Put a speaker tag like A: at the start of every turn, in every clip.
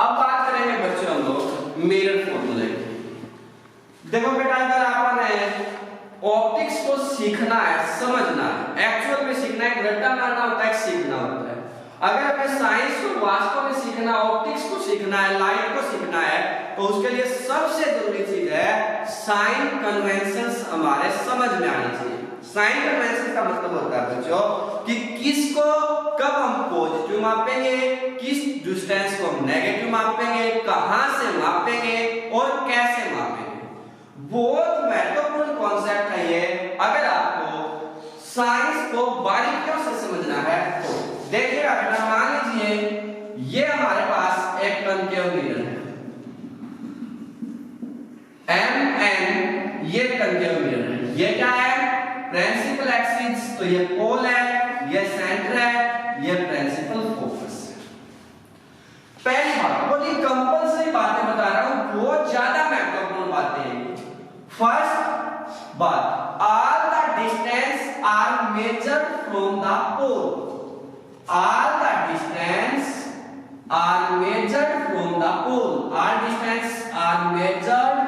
A: अब बात करेंगे बच्चों हम लोग मिरर फॉर्मूले। देखो बेटा अगर आपने ऑप्टिक्स को सीखना है, समझना है, एक्चुअल में सीखना है, रट्टा मारना होता है, सीखना होता है। अगर हमें साइंस को वास्तव में सीखना, ऑप्टिक्स को सीखना है, लाइट को सीखना है, तो उसके लिए सबसे जरूरी चीज है साइन कन्वेंशंस हमारे समझ में आनी चाहिए। साइन कन्वेंशन का मतलब होता है बच्चों कि किसको कब हम पॉजिटिव मापेंगे, किस डिस्टेंस को हम नेगेटिव मापेंगे, कहां से मापेंगे और कैसे मापेंगे। बहुत महत्वपूर्ण कॉन्सेप्ट है ये। अगर आपको साइंस को बारीकियों से समझना है तो देखिएगा बेटा, मान लीजिए ये हमारे पास एक कनकेव मिरर है MN, ये कनकेव मिरर है। ये क्या है? प्रिंसिपल एक्सिस, तो ये पोल है, ये सेंटर है, ये प्रिंसिपल फोकस है। पहली बात, बहुत ही कंपल्सरी बातें बता रहा हूं, बहुत ज्यादा महत्वपूर्ण बातें हैं। फर्स्ट बात, all the distance are measured from the pole. All the distance are measured from the pole. All distance are measured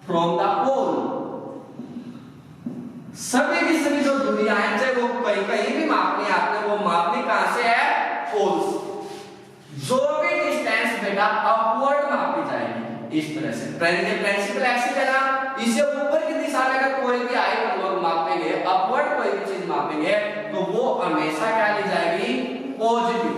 A: from the pole. सभी की सभी जो दुनिया है, चाहे वो कहीं भी मापनी है आपने, वो मापनी कहां से है? पोल्स। जो भी डिस्टेंस बेटा अपवर्ड मापी जाएगी इस तरह से। प्रिंसिपल एक्सिस है ना, इससे ऊपर की दिशा में अगर कोई भी आई हम मापेंगे, अपवर्ड कोई भी चीज मापेंगे, तो वो हमेशा क्या ली जाएगी? पॉजिटिव।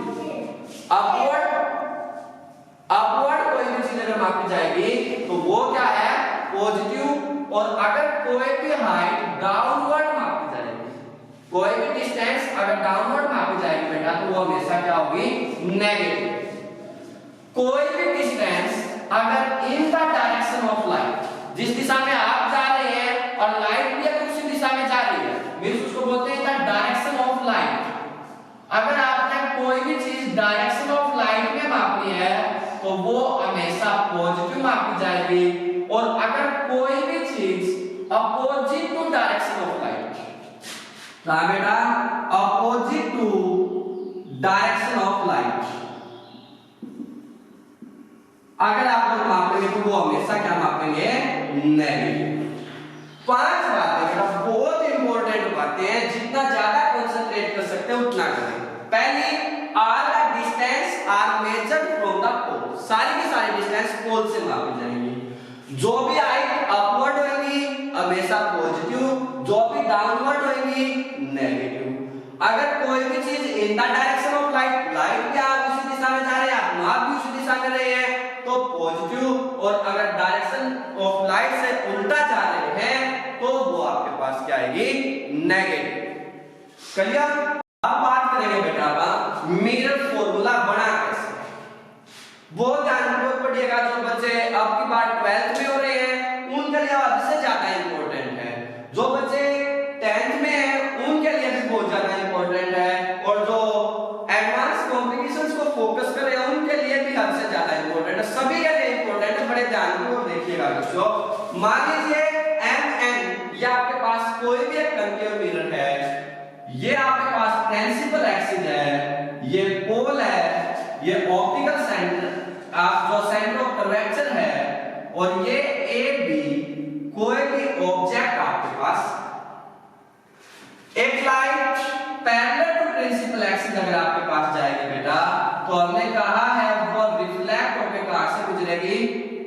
A: अपवर्ड कोई भी चीज अगर मापी जाएगी तो वो क्या है? पॉजिटिव। और अगर कोई भी हाइट डाउनवर्ड मापी जाएगी, कोई भी डिस्टेंस अगर डाउनवर्ड मापी जाएगी बेटा, तो वो हमेशा क्या होगी? नेगेटिव। कोई भी डिस्टेंस अगर in the direction of light, जिस दिशा में आप जा रहे हैं और लाइट भी अगर उसी दिशा में जा रही है, मींस उसको बोलते हैं द डायरेक्शन ऑफ लाइट। अगर आपने कोई भी चीज डायरेक्शन ऑफ लाइट में मापनी है तो वो हमेशा पॉजिटिव मापी जाएगी। और अगर कोई भी चीज opposite to direction of light, क्या बेटा? Opposite to direction of light अगर आप लोग मापेंगे तो वो हमेशा क्या मापेंगे? नेगेटिव। 5 बातें बेटा बहुत इंपॉर्टेंट बातें हैं, जितना ज्यादा कंसंट्रेट कर सकते हैं उतना करें। पहली, all the distance are measured from the pole. सारी की सारी डिस्टेंस पोल से मापी जाएंगी। जो भी हाइट अपवर्ड होगी हमेशा पॉजिटिव, जो भी डाउनवर्ड होगी नेगेटिव। अगर कोई भी चीज in the direction of light, light भी आप उसी दिशा में जा रहे हैं, आप माप भी उसी दिशा में रहे हैं, तो पॉजिटिव। और अगर डायरेक्शन ऑफ लाइट से उल्टा जा रहे हैं तो वो आपके पास क्या आएगी? नेगेटिव। क्लियर? अब बात करेंगे बेटा का मिरर फॉर्मूला बना कैसे। बहुत ध्यान पड़िएगा, जो बच्चे अब की बार 12th में हो रहे हैं उनके लिए हद से ज्यादा इंपॉर्टेंट है। जो बच्चे 10th में हैं उनके लिए भी बहुत ज्यादा इंपॉर्टेंट है, और जो एडवांस कॉम्प्लिकेशंस को फोकस कर रहे हैं उनके लिए भी हद से ज्यादा इंपॉर्टेंट है। सभी के लिए इंपॉर्टेंट है, बड़े ध्यान को देखिएगा बच्चों। मान लीजिए MN, ये आपके पास कोई भी एक कनकेव मिरर है, ये आपके पास प्रिंसिपल एक्सिस है, ये पोल है, ये ऑप्टिकल सेंटर, आप जो सेंटर ऑफ कर्वेचर है, और ये AB कोई भी ऑब्जेक्ट आपके पास। एक light parallel to principal axis अगर आपके पास जाएगी बेटा, तो हमने कहा है वो रिफ्लेक्ट होकर कहां से गुजरेगी?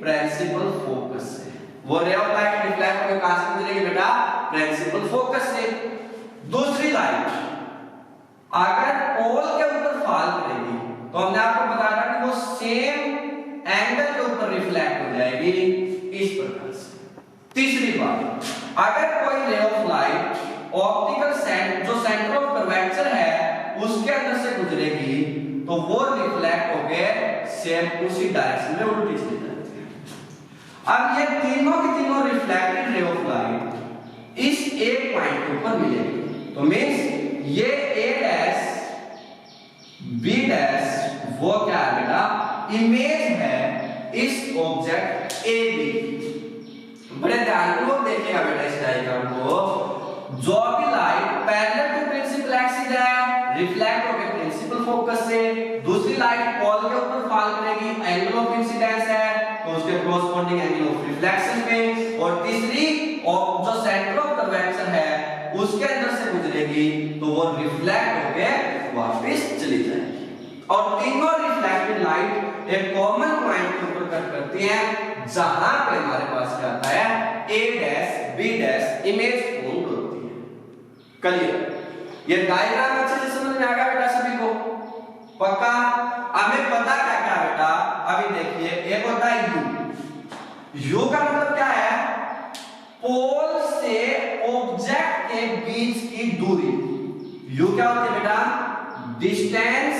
A: प्रिंसिपल फोकस से। वो रे ऑफ लाइट रिफ्लेक्ट होकर कहां से गुजरेगी बेटा? प्रिंसिपल फोकस से। दूसरी लाइट अगर पोल के ऊपर फॉल करेगी तो हमने आपको बताया था कि वो सेम एंगल के ऊपर रिफ्लेक्ट हो जाएगी इस प्रकार से। तीसरी बात, अगर कोई ray of light optical centre, जो सेंटर ऑफ कर्वेचर है, उसके अंदर से गुजरेगी तो वो रिफ्लेक्ट होकर सेम उसी डायरेक्शन में उल्टी चली जाती है। अब ये तीनों की तीनों रिफ्लेक्टेड रे ऑफ लाइट इस एक पॉइंट के ऊपर मिलेगी, तो मींस ये A डैश B डैश वो क्या है बेटा? इमेज है इस ऑब्जेक्ट AB। बड़े ध्यानपूर्वक देखिएगा बेटा इस डायग्राम को। जो भी light parallel to principal axis है, रिफ्लेक्ट होकर प्रिंसिपल फोकस से, दूसरी लाइट पोल के ऊपर फॉल करेगी कोरोस्पोंडिंग एंगल ऑफ रिफ्लेक्शन पे, और तीसरी और जो सेंटर ऑफ कर्वेचर है उसके अंदर से गुजरेगी तो वो रिफ्लेक्ट होके वापस चली जाएगी। और तीनों रिफ्लेक्टेड लाइट एक कॉमन पॉइंट के ऊपर कट करती हैं जहां पे हमारे पास क्या आता है A dash B dash image form होती है। क्लियर? ये डायग्राम अच्छे से समझ में आ गया बेटा सभी को? पक्का? हमें पता क्या क्या बेटा, अभी देखिए एक होता है U का मतलब क्या है? पोल से ऑब्जेक्ट के बीच की दूरी। U क्या होती है बेटा? Distance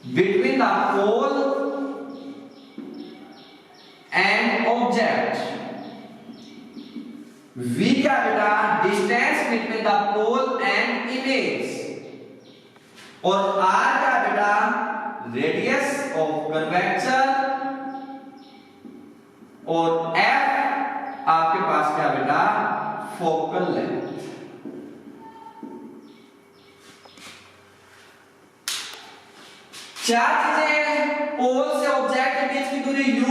A: between the pole and object. V क्या बेटा? Distance between the pole and image. और R क्या बेटा? Radius of curvature. और F आपके पास क्या बेटा? Focal length. चार चीजें, पोल से ऑब्जेक्ट के बीच की दूरी U,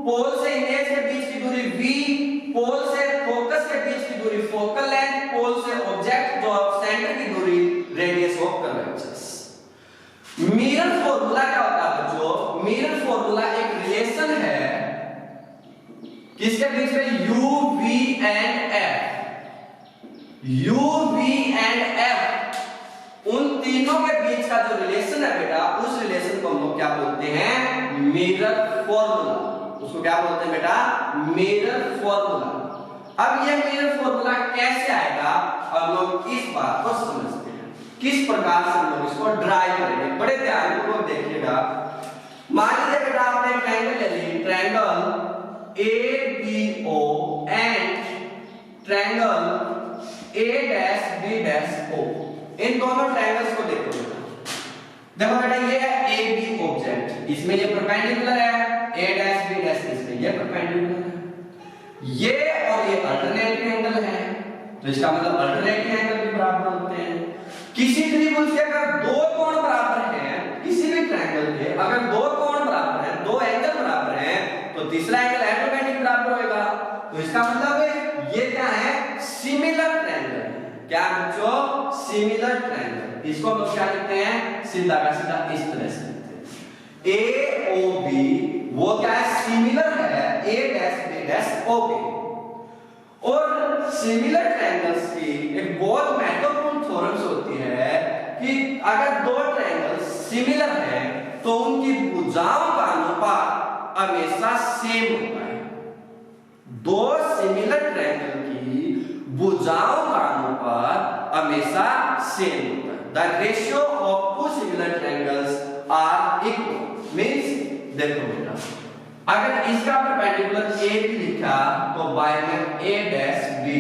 A: पोल से इमेज के बीच की दूरी V, पोल से फोकस के बीच की दूरी फोकल लेंथ, पोल से ऑब्जेक्ट जो सेंटर की दूरी radius of curvatures. Mirror formula क्या होता है बच्चों? मिरर फॉर्मूला एक रिलेशन है किसके बीच में? U, V and F। U, V and F उन तीनों के बीच का जो रिलेशन है बेटा, उस रिलेशन को हम लोग क्या बोलते हैं? Mirror formula. उसको क्या बोलते हैं बेटा? Mirror formula. अब ये मिरर फॉर्मूला कैसे आएगा हम लोग इस बात को समझते हैं, किस प्रकार से हम लोग इसको ड्राइव करेंगे। बड़े ध्यानपूर्वक देखिएगा। मान लीजिए बेटा आपने एक ट्रायंगल ले ली, triangle ABO and triangle A-B-O। इन दोनों ट्रायंगल्स को देखो बेटा। देखो बेटा ये है AB ऑब्जेक्ट, इसमें ये परपेंडिकुलर है, A-B' इसमें ये परपेंडिकुलर है। ये और ये अल्टरनेटिंग एंगल है, तो इसका मतलब अल्टरनेटिंग एंगल भी बराबर होते हैं। किसी त्रिभुज के अगर दो कोण बराबर हैं, किसी भी ट्रायंगल के अगर दो कोण बराबर हैं, दो एंगल बराबर हैं, तो तीसरा एंगल ऑटोमेटिक बराबर होगा। तो इसका मतलब है ये क्या है? Similar triangle. क्या बच्चों? Similar triangle. इसको हम लोग क्या लिखते हैं? सीधा का सीधा इस तरह से लिखते हैं। AOB वो क्या है? सिमिलर है A-B'-OB। और सिमिलर ट्रायंगल्स की एक बहुत महत्वपूर्ण थ्योरम्स होती है कि अगर दो ट्रायंगल्स सिमिलर हैं तो उनकी भुजाओं का अनुपात हमेशा सेम होता है। दो सिमिलर ट्रायंगल की भुजाओं का अनुपात हमेशा सेम होता है। The ratio of two similar triangles are equal. Means देखो बेटा, अगर इसका परपेंडिकुलर A भी लिखा तो बाय में A-B',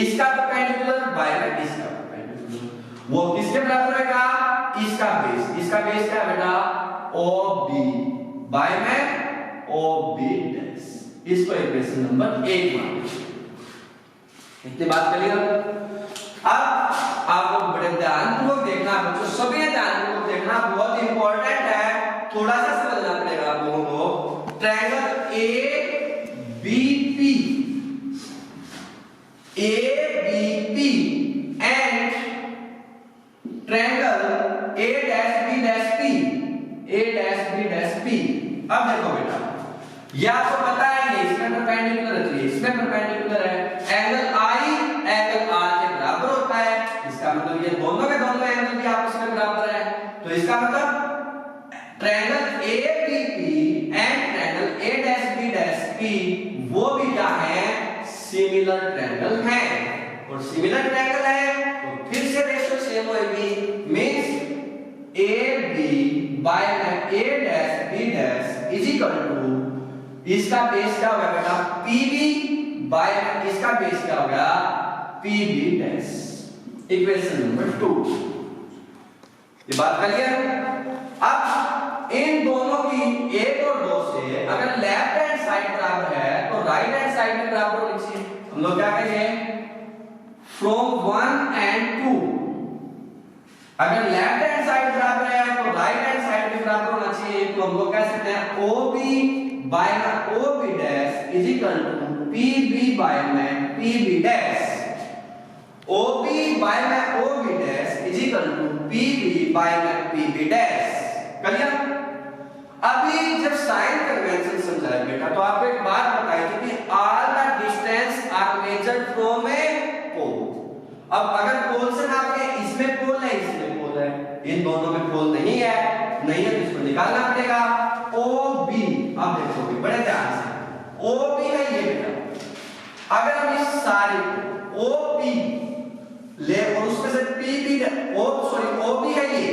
A: इसका परपेंडिकुलर बाय में इसका परपेंडिकुलर, वो किसके बराबर होगा? इसका बेस। इसका बेस क्या है बेटा? OB बाय में OB'। इसको इक्वेशन नंबर 1 मान लीजिए। इतनी बात क्लियर? अब आपको बड़े ध्यानपूर्वक देखना बच्चों, सभी ध्यानपूर्वक देखना, बहुत इंपॉर्टेंट है, थोड़ा सा समझना पड़ेगा आप लोगों को। Triangle ABP and triangle A-B'-P। अब देखो बेटा, ये आपको पता है नहीं, इसमें परपेंडिकुलर है, इसमें परपेंडिकुलर है। एंगल I एंगल R के बराबर होता है, इसका मतलब ये दोनों के दोनों एंगल भी आपस में बराबर है। तो इसका मतलब triangle ABP and triangle A-B'-P वो भी क्या है? सिमिलर ट्रायंगल है। और सिमिलर ट्रायंगल है तो फिर से रेशियो सेम होगी। Means AB by A-B' is equal to, इसका बेस क्या होगा बेटा? PB बाय इसका बेस क्या होगा? PB'। Equation number 2। ये बात क्लियर? अब इन दोनों की 1 और 2 से अगर लेफ्ट हैंड साइड बराबर है तो राइट हैंड साइड भी बराबर होनी चाहिए। हम लोग क्या कहेंगे? फ्रॉम 1 and 2 अगर लेफ्ट हैंड साइड बराबर है तो राइट हैंड साइड भी बराबर होना चाहिए, तो हम लोग कह सकते हैं OB बाय में OB dash is equal to PB by में PB डैश। OB बाय में OB dash is equal to PB by में PB डैश। क्लियर? अभी जब साइन कन्वेंशन समझाया बेटा तो आपको एक बात बताई थी कि all the distance are measured from a pole. अब अगर पोल से नापे इसमें पोल है इसमें पोल है, इन दोनों में पोल नहीं है तो इसको निकालना पड़ेगा। OB, अब देखोगे बड़े ध्यान से, OB है ये बेटा, अगर हम इस सारे OP ले और उसमें से PB OB है ये,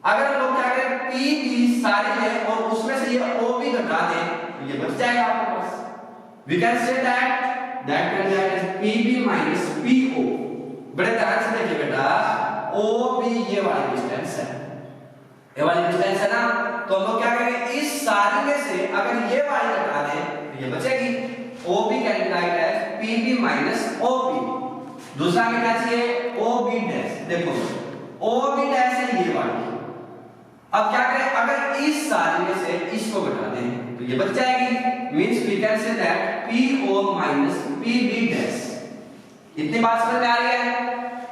A: अगर हम लोग क्या करें PB सारे ले और उसमें से ये OB घटा दें तो ये बच जाएगा आपके पास। We can say that can be as PB minus PO। बड़े ध्यान से देखिए बेटा, OB ये वाली डिस्टेंस है, ये वाली डिस्टेंस है ना, तो हम लोग क्या करेंगे इस सारी में से अगर ये वाली घटा दें तो ये बचेगी। OB can be write as PB minus OB। दूसरा में क्या चाहिए OB डैश, देखो OB डैश है ये वाली, अब क्या करें अगर इस सारी में से इसको घटा दें तो ये बच जाएगी। Means we can say that PO minus PB dash. इतनी बात समझ में आ रही है?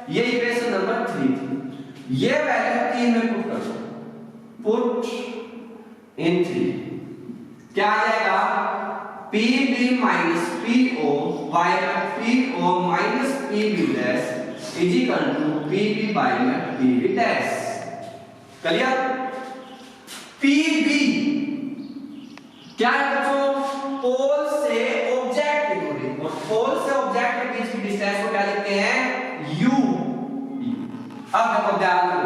A: ये इक्वेशन नंबर 3 थी। ये वैल्यू 3 में पुट कर दो, पुट इन 3, क्या आ जाएगा PB minus PO by PO minus PB dash is equal to PB by PB dash. Clear? PB क्या है बच्चों? पोल से ऑब्जेक्ट की दूरी, और पोल से ऑब्जेक्ट के बीच की डिस्टेंस को क्या लिखते हैं U। अब देखो ध्यान दो,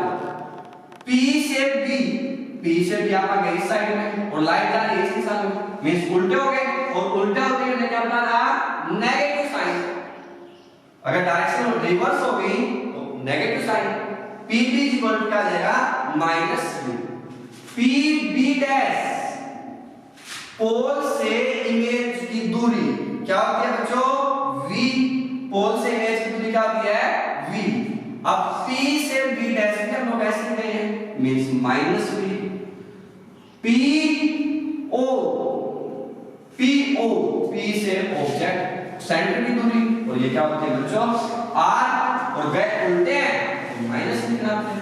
A: P से B आपका गई इस साइड में और लाइट जा रही है इस साइड में, मींस उल्टे हो गए, और उल्टे होते हैं क्या बताना नेगेटिव साइन। अगर डायरेक्शन रिवर्स हो गई तो negative sign. PB equal to क्या आ जाएगा minus U। PB dash pole से इमेज की दूरी क्या होती है बच्चों V। पोल से इमेज की दूरी क्या होती है V। अब P से B डैश में हम लोग ऐसे लिखते हैं means minus V। PO P से ऑब्जेक्ट सेंटर की दूरी, और ये क्या होती है बच्चों R, और गए उल्टे हैं माइनस लिखना है।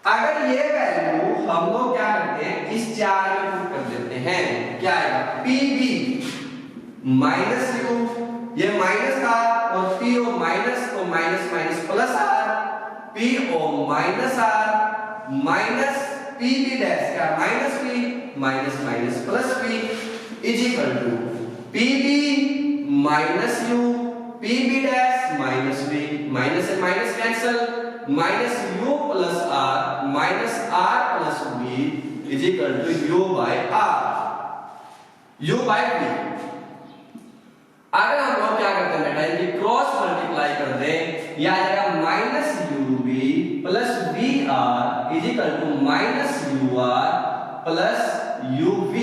A: अगर ये वैल्यू हम लोग क्या करते हैं इस 4 में पुट कर देते हैं, क्या आएगा PB माइनस U, ये माइनस था, और PO माइनस तो minus minus plus R, PO माइनस R माइनस PB डैश क्या minus P minus minus plus P is equal to PB minus U PB dash minus B, minus से minus cancel, minus U plus R minus R plus B is equal to U by R, U by B। अगर हम लोग क्या करते हैं बेटा इनकी cross multiply कर दें, यह आ जाएगा minus UB plus BR is equal to minus UR plus UV।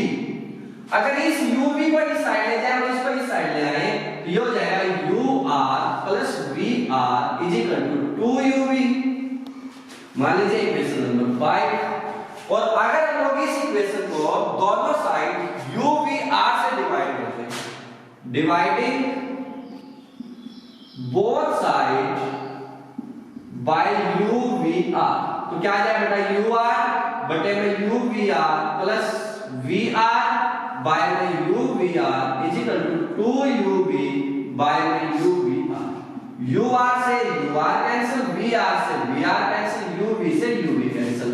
A: अगर इस UV को इस साइड ले जाए और इसको इस साइड ले आए तो ये हो जाएगा UR plus VR is equal to 2UV। मान लीजिए इक्वेशन नंबर 5, और अगर हम लोग इस इक्वेशन को दोनों साइड UVR से डिवाइड करते हैं, dividing both side by UVR, तो क्या आ जाएगा बेटा UR बटे में UVR प्लस VR बाय में UVR is equal to 2UV by में UVR। UR से UR कैंसिल, VR से VR कैंसिल, UV से UV cancel,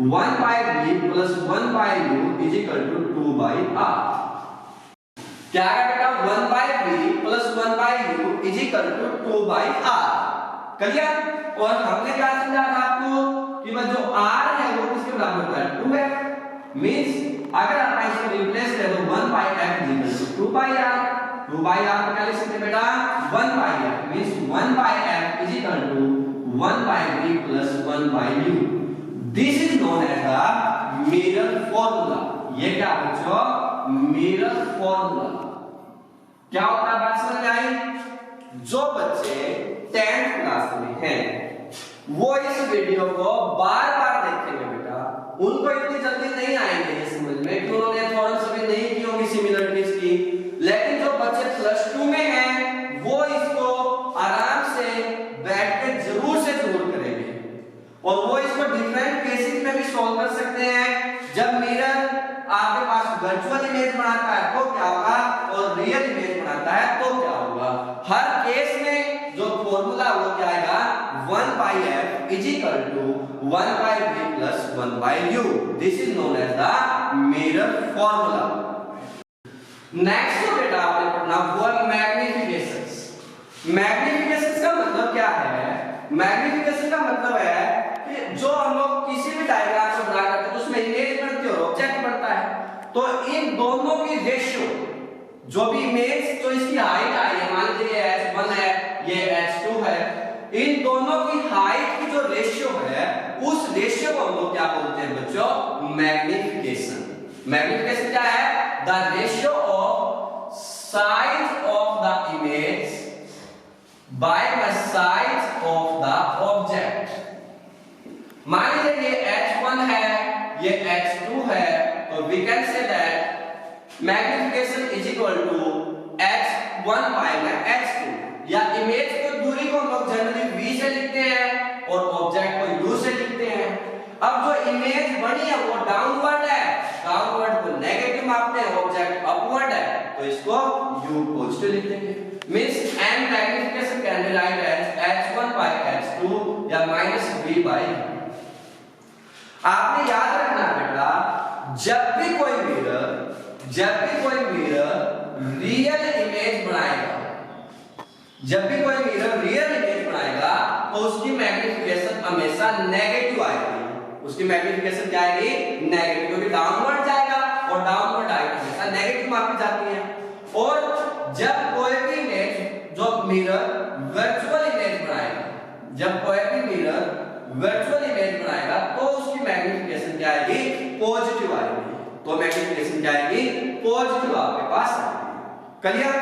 A: 1 by V plus 1 by U is equal to 2 by R। क्या आएगा बेटा 1 by V plus 1 by U is equal to 2 by R। Clear? और हमने क्या समझा था आपको कि जो R है वो किसके बराबर होता है 2 है। मींस अगर आप इसको रिप्लेस करें तो 1 by f is equal to 2 by r। 2 by r को क्या लिख सकते हैं बेटा 1 by f, means 1 by f is equal to 1 by v plus 1 by u। This is known as the mirror formula. ये क्या बच्चों मिरर फार्मूला क्या होता है बात समझ में आई? जो बच्चे 10th क्लास में हैं वो इस वीडियो को बार बार देखेंगे बेटा, उनको इतनी जल्दी नहीं आएंगे ये समझ में कि उन्होंने थ्योरम सभी नहीं की होगी सिमिलरिटीज की, लेकिन जो बच्चे प्लस 2 में हैं वो इसको आराम से बैठ के जरूर से जरूर करेंगे और वो इसको डिफरेंट केसेस में भी सॉल्व कर सकते हैं। जब मिरर आपके पास वर्चुअल इमेज बनाता है तो क्या होगा और रियल इमेज बनाता है तो क्या होगा। हर केस में जो फॉर्मूला वो क्या आएगा 1/f is equal to 1/v plus 1/u. This is known as the mirror formula. Next जो बेटा आपने पढ़ना वो है मैग्निफिकेशंस। मैग्निफिकेशंस का मतलब क्या है? मैग्निफिकेशन का मतलब है कि जो हम लोग किसी भी डायग्राम को ड्रा करते हैं तो उसमें इमेज बनती है और ऑब्जेक्ट बनता है, तो इन दोनों की रेशियो जो भी इमेज जो इसकी हाइट आई है, मान लीजिए h1 है ये h2 है, इन दोनों की हाइट की जो रेशियो है उस रेशियो को हम लोग क्या बोलते हैं बच्चों? मैग्निफिकेशन। मैग्निफिकेशन क्या है? The ratio of size of the image by the size of the object। मान लीजिए ये h1 है ये h2 है, तो we can say that magnification is equal to h1 by h2, या इमेज को दूरी को हम लोग जनरली v से लिखते हैं और ऑब्जेक्ट को u से लिखते हैं। अब जो इमेज बनी है वो डाउनवर्ड है, डाउनवर्ड को नेगेटिव मापते हैं, ऑब्जेक्ट अपवर्ड है तो इसको u पॉजिटिव लिख देंगे। Means m magnification can be write as h1 by h2 या -v by u। आपने याद रखना बेटा, जब भी कोई मिरर रियल इमेज बनाएगा, जब भी कोई मिरर रियल इमेज बनाएगा तो उसकी मैग्निफिकेशन हमेशा नेगेटिव आएगी। उसकी मैग्निफिकेशन क्या आएगी? नेगेटिव, क्योंकि डाउनवर्ड जाएगा और डाउनवर्ड आएगा हमेशा नेगेटिव मापी जाती है। और जब कोई भी इमेज जो मिरर वर्चुअल इमेज बनाएगा, जब कोई भी मिरर वर्चुअल इमेज बनाएगा तो उसकी मैग्निफिकेशन क्या आएगी? पॉजिटिव आएगी। तो मैग्निफिकेशन क्या आएगी? पॉजिटिव आपके पास आएगी। क्लियर?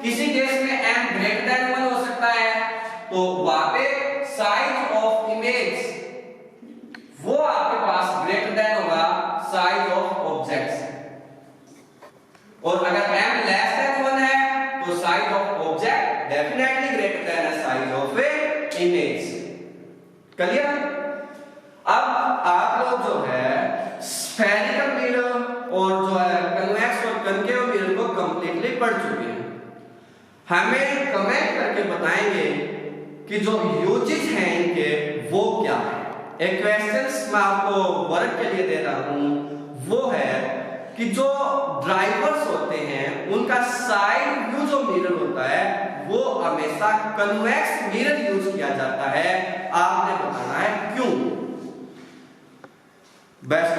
A: किसी केस में m ग्रेटर देन 1 हो सकता है तो वहां पे साइज ऑफ इमेज वो आपके पास ग्रेटर देन होगा साइज ऑफ ऑब्जेक्ट्स, और अगर m लेस देन 1 है तो size of object definitely greater than size of A image. Clear? अब आप लोग जो है स्फेरिकल मिरर और जो है कन्वेक्स और कनकेव मिरर को कंप्लीटली पढ़ चुके हैं। हमें कमेंट करके बताएंगे कि जो यूजेस हैं इनके वो क्या है। एक क्वेश्चंस मैं आपको वर्क के लिए दे रहा हूं, वो है कि जो ड्राइवर्स होते हैं उनका साइड व्यू जो मिरर होता है वो हमेशा कन्वेक्स मिरर यूज किया जाता है। आपने बताना है क्यों। बेस्ट